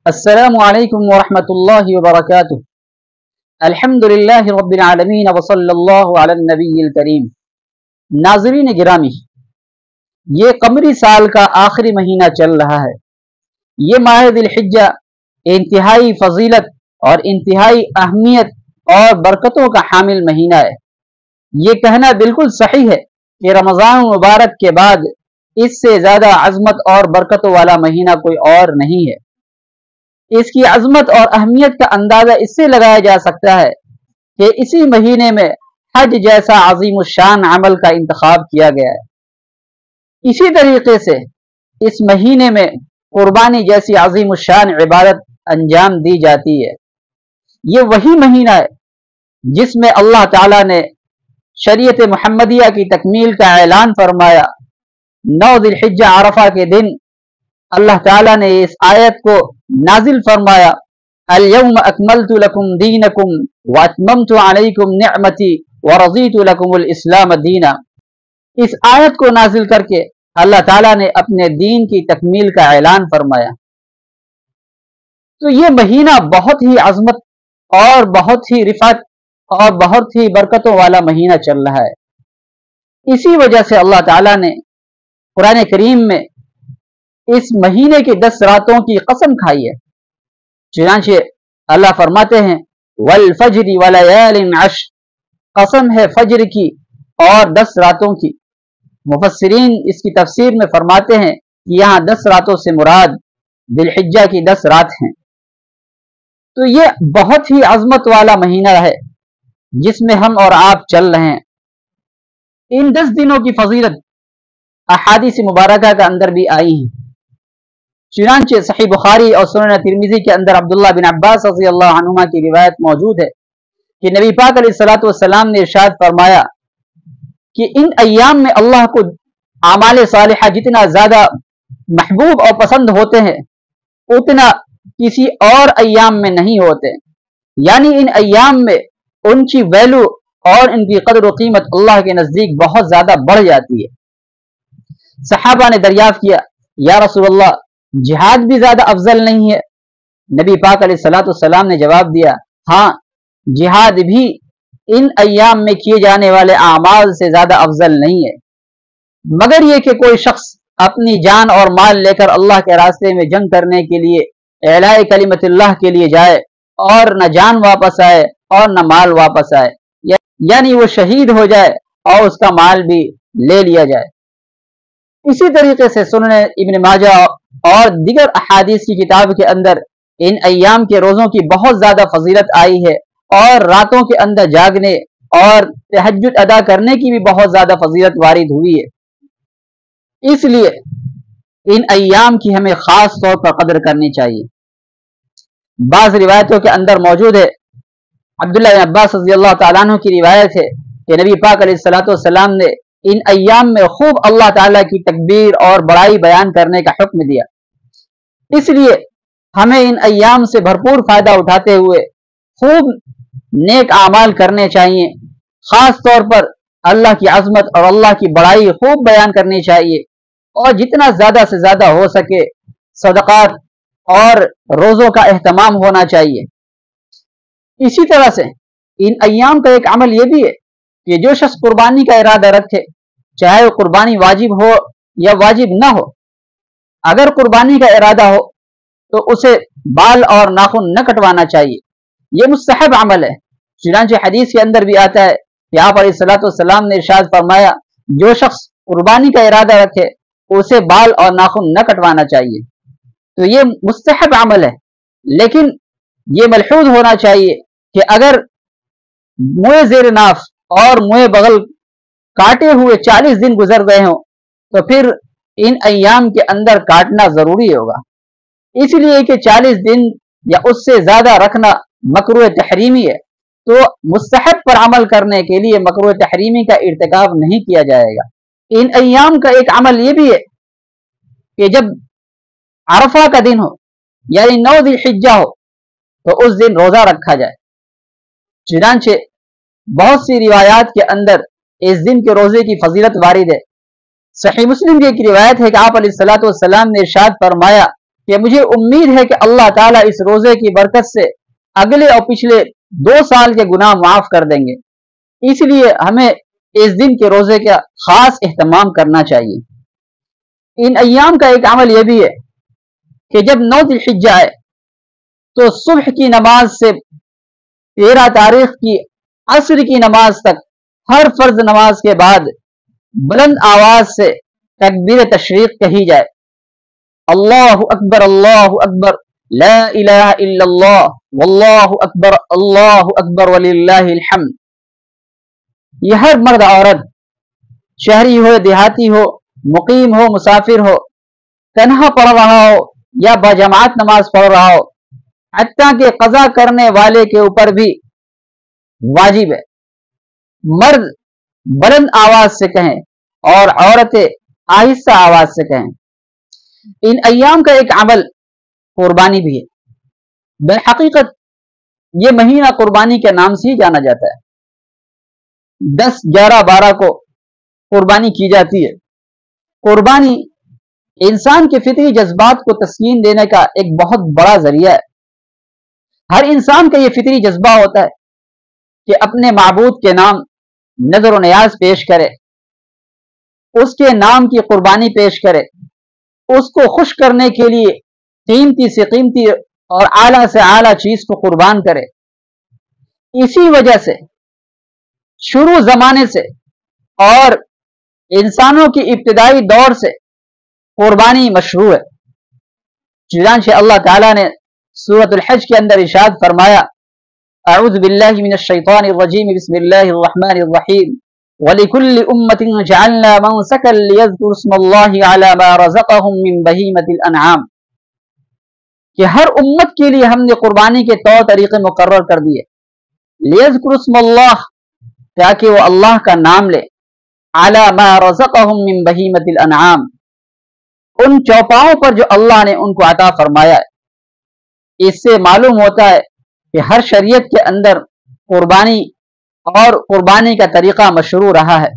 अस्सलामु अलैकुम वरहमतुल्लाहि वबरकातुह। अल्हम्दुलिल्लाहि रब्बिल आलमीन व सल्लल्लाहु अला नबिय्यिल करीम। नाज़रीन गिरामी, ये कमरी साल का आखिरी महीना चल रहा है। ये माह दिलहिज्जा इंतहाई फजीलत और इंतहाई अहमियत और बरकतों का हामिल महीना है। ये कहना बिल्कुल सही है कि रमज़ान मुबारक के बाद इससे ज़्यादा अज़मत और बरकतों वाला महीना कोई और नहीं है। इसकी अज़मत और अहमियत का अंदाज़ा इससे लगाया जा सकता है कि इसी महीने में हज जैसा अज़ीम शान अमल का इंतखाब किया गया है। इसी तरीके से इस महीने में कुर्बानी जैसी अज़ीम शान इबादत अंजाम दी जाती है। ये वही महीना है जिसमें अल्लाह ताला ने शरीयत मुहम्मदिया की तकमील का ऐलान फरमाया। 9 दिलहिज्जा अरफा के दिन अल्लाह ताला ने इस आयत को नाजिल फरमाया, अल यौम अकमलतु लकुम दीनकुम व अतममतु अलैकुम निअमती व रज़ीतु लकुमुल इस्लाम दीना। इस आयत को नाजिल करके अल्लाह ताला ने अपने दीन की तकमील का ऐलान फरमाया। तो ये महीना बहुत ही अज़मत और बहुत ही रिफत और बहुत ही बरकतों वाला महीना चल रहा है। इसी वजह से अल्लाह ताला ने कुरान करीम में इस महीने की 10 रातों की कसम खाई है। चुनांचे अल्लाह फरमाते हैं, वल फज्रि व लयालिन अश्र, कसम है फज्र की और 10 रातों की। मुफस्सिरीन इसकी तफसीर में फरमाते हैं कि यहाँ 10 रातों से मुराद दिलहिज्जा की 10 रात हैं। तो ये बहुत ही अजमत वाला महीना है जिसमें हम और आप चल रहे हैं। इन 10 दिनों की फजीलत अहादीस मुबारका के अंदर भी आई है। चुनांचे सही बुखारी और सुनन तिरमिजी के अंदर अब्दुल्लाह बिन अब्बास रज़ियल्लाहु अन्हुमा की रिवायत मौजूद है कि नबी पाक अलैहिस्सलातु वस्सलाम ने इरशाद फरमाया कि इन अय्याम में अल्लाह को आमाल सालिहा जितना ज्यादा महबूब और पसंद होते हैं उतना किसी और अय्याम में नहीं होते। यानी इन अय्याम में उनकी वैल्यू और इनकी कदर व कीमत अल्लाह के नजदीक बहुत ज्यादा बढ़ जाती है। सहाबा ने दरियाफ्त किया, या रसूलल्लाह, जिहाद भी ज्यादा अफजल नहीं है? नबी पाक अलैहिस्सलाम ने जवाब दिया, हाँ, जिहाद भी इन अय्याम में किए जाने वाले आमाल से ज्यादा अफजल नहीं है, मगर यह कि कोई शख्स अपनी जान और माल लेकर अल्लाह के रास्ते में जंग करने के लिए एलाए कलिमतुल्लाह के लिए जाए और न जान वापस आए और न माल वापस आए, यानी वो शहीद हो जाए और उसका माल भी ले लिया जाए। इसी तरीके से सुनन इब्न माजा और दीगर अहादीस की किताब के अंदर इन अय्याम के रोजों की बहुत ज्यादा फजीलत आई है और रातों के अंदर जागने और तहज्जुद अदा करने की भी बहुत ज्यादा फजीलत वारिद हुई है। इसलिए इन अय्याम की हमें खास तौर पर कदर करनी चाहिए। बाज़ रिवायतों के अंदर मौजूद है, अब्दुल्लाह बिन अब्बास रज़ियल्लाहु तआला अन्हु की रिवायत है कि नबी पाक अलैहिस्सलातु वस्सलाम ने इन अय्याम में खूब अल्लाह ताला की तकबीर और बड़ाई बयान करने का हुक्म दिया। इसलिए हमें इन अय्याम से भरपूर फायदा उठाते हुए खूब नेक आमाल करने चाहिए। खास तौर पर अल्लाह की अजमत और अल्लाह की बड़ाई खूब बयान करनी चाहिए और जितना ज्यादा से ज्यादा हो सके सदक़ात और रोजों का एहतमाम होना चाहिए। इसी तरह से इन अय्याम का एक अमल यह भी है कि जो शख्स कुर्बानी का इरादा रखे, चाहे वो कुर्बानी वाजिब हो या वाजिब ना हो, अगर कुर्बानी का इरादा हो तो उसे बाल और नाखून न कटवाना चाहिए। ये मुस्तहब अमल है। चुनांचे हदीस के अंदर भी आता है कि आप अलैहिस्सलातु वस्सलाम ने इरशाद फरमाया, जो शख्स कुर्बानी का इरादा रखे उसे बाल और नाखून न कटवाना चाहिए। तो ये मुस्तहब अमल है, लेकिन ये मलहूज होना चाहिए कि अगर मुँह ज़ेर नाफ और मुँह बगल काटे हुए 40 दिन गुजर गए हों तो फिर इन अय्याम के अंदर काटना जरूरी होगा। इसलिए कि 40 दिन या उससे ज्यादा रखना मकरूह तहरीमी है, तो मुस्तहब पर अमल करने के लिए मकरूह तहरीमी का इर्तिकाब नहीं किया जाएगा। इन अय्याम का एक अमल ये भी है कि जब अरफा का दिन हो यानी 9 दिलहिज्जा हो तो उस दिन रोजा रखा जाए। चुनांचे बहुत सी रिवायात के अंदर इस दिन के रोजे की फजीलत वारिद है। सही मुस्लिम की एक रिवायत है कि आप अलैहिस्सलातु वस्सलाम ने इरशाद फरमाया, کہ مجھے امید ہے کہ اللہ تعالیٰ اس روزے کی برکت سے اگلے اور پچھلے 2 سال کے گناہ معاف کر دیں گے، اس لیے ہمیں اس دن کے روزے کا خاص اہتمام کرنا چاہیے۔ ان ایام کا ایک عمل یہ بھی ہے کہ جب 9 ذی الحجہ آئے تو صبح کی نماز سے 13 تاریخ کی عصر کی نماز تک ہر فرض نماز کے بعد بلند آواز سے تکبیر تشریق کہی جائے، اللہ اکبر لا الہ الا اللہ واللہ اکبر وللہ الحمد۔ یہ ہر مرد عورت، شہری ہو دیہاتی ہو، مقیم ہو مسافر ہو، تنہا پڑھ رہا ہو یا باجماعت نماز پڑھ رہا ہو، حتیٰ کہ قضا کرنے والے کے اوپر بھی واجب ہے۔ مرد بلند آواز سے کہیں اور عورتیں آہستہ آواز سے کہیں۔ ان ایام کا ایک عمل قربانی بھی ہے۔ بالحقیقت یہ مہینہ قربانی کے نام سے ہی جانا جاتا ہے۔ 10، 11، 12 کو قربانی کی جاتی ہے۔ قربانی انسان کے فطری جذبات کو تسکین دینے کا ایک بہت بڑا ذریعہ ہے۔ ہر انسان کا یہ فطری جذبہ ہوتا ہے کہ اپنے معبود کے نام نذر و نیاز پیش کرے، اس کے نام کی قربانی پیش کرے، اس کو خوش کرنے کے لیے قیمتی سے قیمتی اور اعلیٰ سے اعلیٰ چیز کو قربان کرے۔ اسی وجہ سے شروع زمانے سے اور انسانوں کی ابتدائی دور سے قربانی مشروع ہے۔ چنانچہ اللہ تعالیٰ نے سورۃ الحج کے اندر ارشاد فرمایا، اعوذ باللہ من الشیطان الرجیم بسم اللہ الرحمن الرحیم وَلِكُلِّ أُمَّةٍ جَعَلْنَا مَنسَكًا لِيَذْكُرُوا اسْمَ اللَّهِ عَلَى مَا رَزَقَهُم مِّن بَهِيمَةِ الْأَنْعَامِ، کہ ہر امت کے لیے ہم نے قربانی کے طور طریقے مقرر کر دیے، لِيَذْكُرُوا اسْمَ اللَّهِ، تاکہ وہ اللہ کا نام لے، عَلَى مَا رَزَقَهُم مِّن بَهِيمَةِ الْأَنْعَامِ، ان چوپاؤں پر جو اللہ نے ان کو عطا فرمایا ہے۔ اس سے معلوم ہوتا ہے کہ ہر شریعت کے اندر قربانی اور قربانی کا طریقہ مشروع رہا ہے۔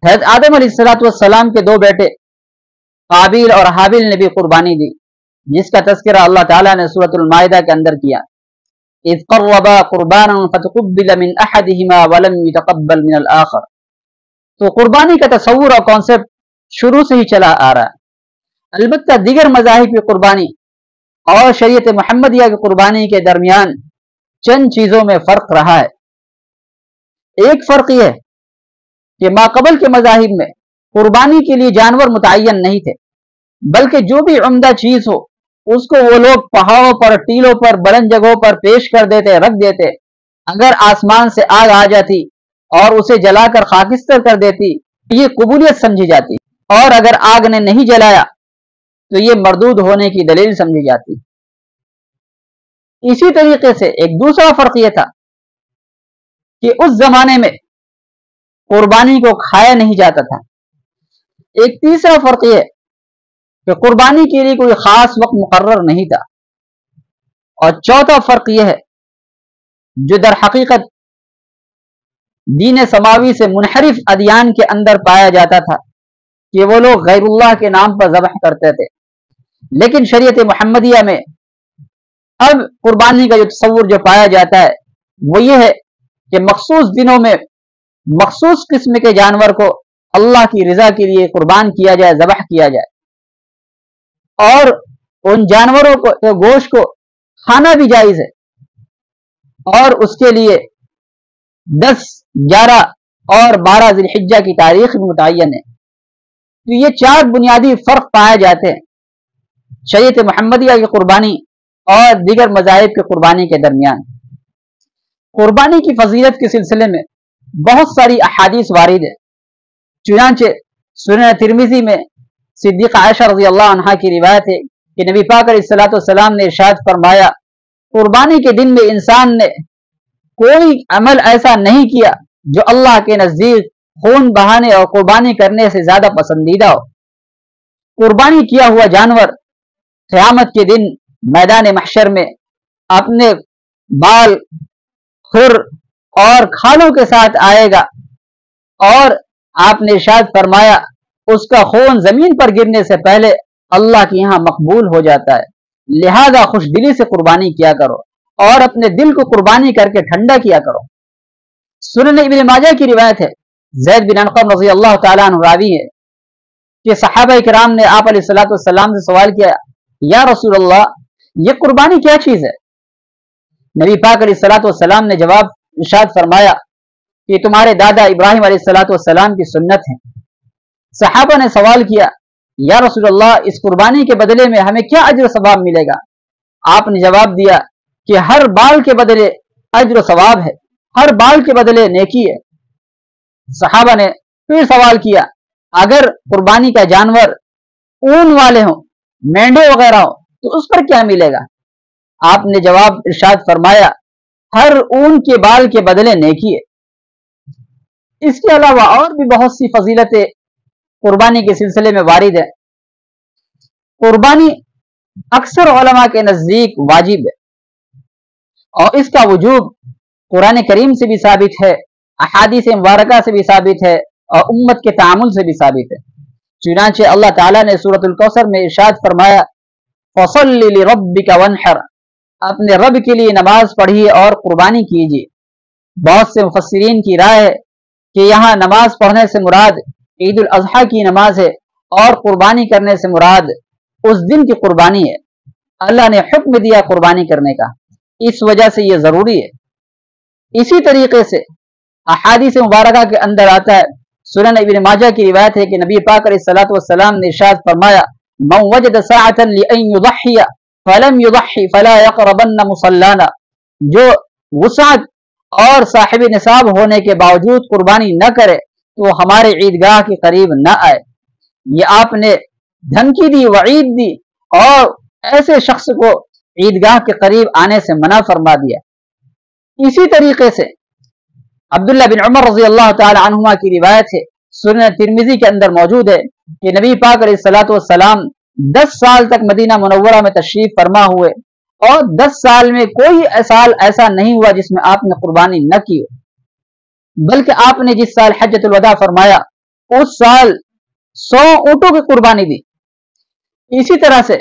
حضرت آدم علیہ السلام کے 2 بیٹے قابیل اور حابیل نے بھی قربانی دی، جس کا تذکرہ اللہ تعالیٰ نے سورۃ المائدہ کے اندر کیا، اذ قربا قربانا فتقبل من احدهما ولم يتقبل من الاخر۔ تو قربانی کا تصور اور کانسیپٹ شروع سے ہی چلا آ رہا ہے۔ البتہ دیگر مذاہب کی قربانی اور شریعت محمدیہ کی قربانی کے درمیان چند چیزوں میں فرق رہا ہے۔ ایک فرق یہ ہے کہ ماقبل کے مذاہب میں قربانی کے لیے جانور متعین نہیں تھے، بلکہ جو بھی عمدہ چیز ہو اس کو وہ لوگ پہاڑوں پر، ٹیلوں پر، بلند جگہوں پر پیش کر دیتے، رکھ دیتے۔ اگر آسمان سے آگ آ جاتی اور اسے جلا کر خاکستر کر دیتی یہ قبولیت سمجھی جاتی، اور اگر آگ نے نہیں جلایا تو یہ مردود ہونے کی دلیل سمجھی جاتی۔ اسی طریقے سے ایک دوسرا فرق یہ تھا کہ اس زمانے میں قربانی کو کھایا نہیں جاتا تھا۔ ایک تیسرا فرق یہ کہ قربانی کے لیے کوئی خاص وقت مقرر نہیں تھا، اور چوتھا فرق یہ ہے جو در حقیقت دین سماوی سے منحرف ادیان کے اندر پایا جاتا تھا کہ وہ لوگ غیر اللہ کے نام پر ذبح کرتے تھے۔ لیکن شریعت محمدیہ میں اب قربانی کا جو تصور جو پایا جاتا ہے وہ یہ ہے کہ مخصوص دنوں میں مخصوص قسم کے جانور کو اللہ کی رضا کے لیے قربان کیا جائے، ذبح کیا جائے، اور ان جانوروں کو گوشت کو کھانا بھی جائز ہے، اور اس کے لیے 10، 11 اور 12 ذی الحجہ کی تاریخ بھی متعین ہے۔ تو یہ 4 بنیادی فرق پائے جاتے ہیں شریعت محمدیہ کی قربانی اور دیگر مذاہب کی قربانی کے درمیان۔ قربانی کی فضیلت کے سلسلے میں بہت ساری احادیث وارد ہے۔ چنانچہ سنن ترمذی میں صدیقہ عائشہ رضی اللہ عنہا کی روایت ہے کہ نبی پاک علیہ السلام نے ارشاد فرمایا، قربانی کے دن میں انسان نے کوئی عمل ایسا نہیں کیا جو اللہ کے نزدیک خون بہانے اور قربانی کرنے سے زیادہ پسندیدہ ہو۔ قربانی کیا ہوا جانور قیامت کے دن میدان محشر میں اپنے بال، کھر اور کھالوں کے ساتھ آئے گا، اور آپ نے ارشاد فرمایا اس کا خون زمین پر گرنے سے پہلے अल्लाह के यहाँ मकबूल हो जाता है। लिहाजा खुश दिली से कुर्बानी किया करो और अपने दिल को कुर्बानी करके ठंडा किया करो। सुनन इब्न माजा की रिवायत है, ज़ैद बिन अरक़म रज़ी अल्लाह तआला अन्हु रावी है कि सहाबा किराम ने आप अलैहिस्सलातु वस्सलाम से सवाल किया, या रसूल अल्लाह, ये कुर्बानी क्या चीज है? नबी पाक अलैहिस्सलातु वस्सलाम ने जवाब इरशाद फरमाया कि तुम्हारे दादा इब्राहिम अलैहिस्सलातु वस्सलाम की सुन्नत है। सहाबा ने सवाल किया, या रसूल अल्लाह, इस कुर्बानी के बदले में हमें क्या अज्र सवाब मिलेगा? आपने जवाब दिया कि हर बाल के बदले अज्र सवाब है, हर बाल के बदले नेकी है। सहाबा ने फिर सवाल किया, अगर कुर्बानी का जानवर ऊन वाले हों, मेंढे वगैरह हो, तो उस पर क्या मिलेगा? आपने जवाब इरशाद फरमाया, हर ऊन के बाल के बदले नेकी है। इसके अलावा और भी बहुत सी फजीलतें कुर्बानी के सिलसिले में वारिद है। कुर्बानी अक्सर उलमा के नजदीक वाजिब है और इसका वजूब कुरान करीम से भी साबित है, अहादीस मुबारका से भी साबित है और उम्मत के तामुल से भी साबित है। चुनांचे अल्लाह ताला ने सूरतुल कौसर में इरशाद फरमाया, फसल्लि लिरब्बिका वन्हर, अपने रब के लिए नमाज पढ़िए और कुर्बानी कीजिए। बहुत से मुफस्सिरीन की राय है कि यहाँ नमाज पढ़ने से मुराद ईद उल अज़हा की नमाज है और कुर्बानी करने से मुराद उस दिन की कुर्बानी है। अल्लाह ने हुक्म दिया कुर्बानी करने का, इस वजह से यह जरूरी है। इसी तरीके से अहादीस मुबारका के अंदर आता है, सुनन इब्न माजा की रिवायत है कि नबी पाक अलैहिस्सलातु वस्सलाम ने इरशाद फरमाया, मन वजद साअतन लिअन युज़हिया फलम युज़हि फला यक़रबन्न मुसल्लाना, जो वुसात और साहिब निसाब होने के बावजूद कुर्बानी न करे तो हमारे ईदगाह के करीब न आए। ये आपने धमकी दी, वईद दी और ऐसे शख्स को ईदगाह के करीब आने से मना फरमा दिया। इसी तरीके से अब्दुल्ला बिन उमर रज़ी अल्लाह तआला अन्हुमा की रिवायत है, सुनन तिरमिज़ी के अंदर मौजूद है कि नबी पाक अलैहिस्सलातु वस्सलाम 10 साल तक मदीना मुनव्वरा में तशरीफ फरमा हुए और 10 साल में कोई साल ऐसा नहीं हुआ जिसमें आपने कुर्बानी न की हो, बल्कि आपने जिस साल हज्जतुल वदा फरमाया उस साल 100 ऊंटों की कुर्बानी दी। इसी तरह से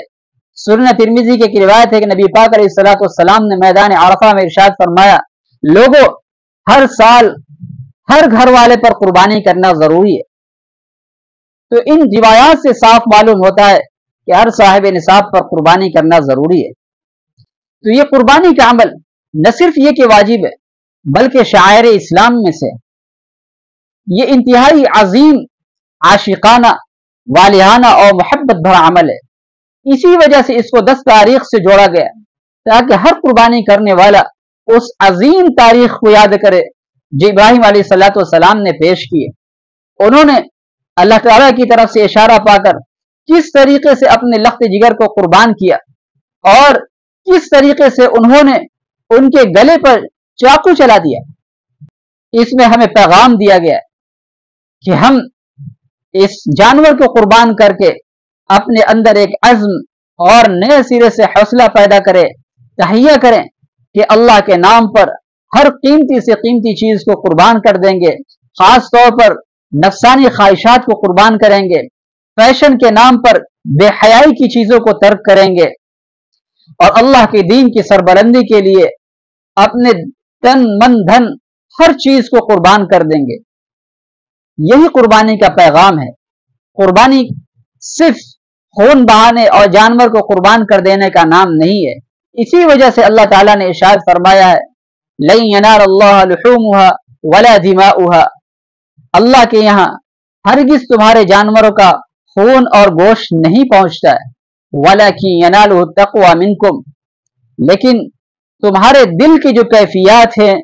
सुनन तिरमिज़ी की रिवायत है कि नबी पाक अलैहिस्सलातु वस्सलाम ने मैदान अरफा में इरशाद फरमाया, लोगों, हर साल हर घर वाले पर कुर्बानी करना जरूरी है। तो इन रिवायात से साफ मालूम होता है कि हर साहिब निसाब पर कुर्बानी करना जरूरी है। तो ये कुर्बानी का अमल न सिर्फ ये कि वाजिब है, बल्कि शायर इस्लाम में से ये इंतहाई अजीम, आशिकाना, वालिहाना और मोहब्बत भरा अमल है। इसी वजह से इसको 10 तारीख से जोड़ा गया ताकि हर कुर्बानी करने वाला उस अजीम तारीख को याद करे जो इब्राहिम अलैहिस्सलातु वस्सलाम ने पेश किए। उन्होंने अल्लाह ताला की तरफ से इशारा पाकर किस तरीके से अपने लख्त जिगर को कुर्बान किया और किस तरीके से उन्होंने उनके गले पर चाकू चला दिया। इसमें हमें पैगाम दिया गया कि हम इस जानवर को कुर्बान करके अपने अंदर एक अज़्म और नए सिरे से हौसला पैदा करें, तहैया करें कि अल्लाह के नाम पर हर कीमती से कीमती चीज को कुर्बान कर देंगे। खास तौर पर नफसानी ख्वाहिशात को कुर्बान करेंगे, फैशन के नाम पर बेहयाई की चीजों को तर्क करेंगे और अल्लाह के दीन की सरबलंदी के लिए अपने तन मन धन हर चीज को कुर्बान कर देंगे। यही कुर्बानी का पैगाम है। कुर्बानी सिर्फ खून बहाने और जानवर को कुर्बान कर देने का नाम नहीं है। इसी वजह से अल्लाह ताला ने इरशाद फरमाया है, लन यनालल्लाह लुहूमुहा वला दिमाउहा, अल्लाह के यहाँ हरगिज तुम्हारे जानवरों का खून और गोश्त नहीं पहुंचता है। वलाकिन यनालुहु तक़वा मिनकुम, लेकिन तुम्हारे दिल की जो कैफियत है,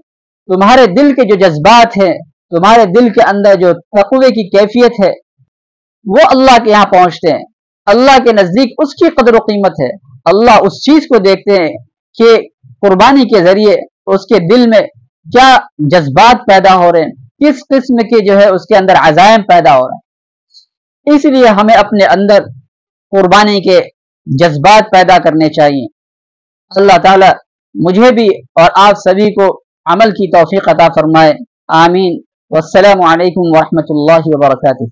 तुम्हारे दिल के जो जज्बात हैं, तुम्हारे दिल के अंदर जो तक़वे की कैफियत है, वो अल्लाह के यहाँ पहुंचते हैं। अल्लाह के नजदीक उसकी कदर कीमत है। अल्लाह उस चीज को देखते हैं कि कुर्बानी के जरिए उसके दिल में क्या जज्बात पैदा हो रहे हैं, किस किस्म के जो है उसके अंदर अज़ाइम पैदा हो रहे हैं। इसलिए हमें अपने अंदर कुर्बानी के जज्बात पैदा करने चाहिए। अल्लाह ताला मुझे भी और आप सभी को अमल की तौफीक अता फरमाए। आमीन। वस्सलामु अलैकुम वरहमतुल्लाहि वबरकातुहू।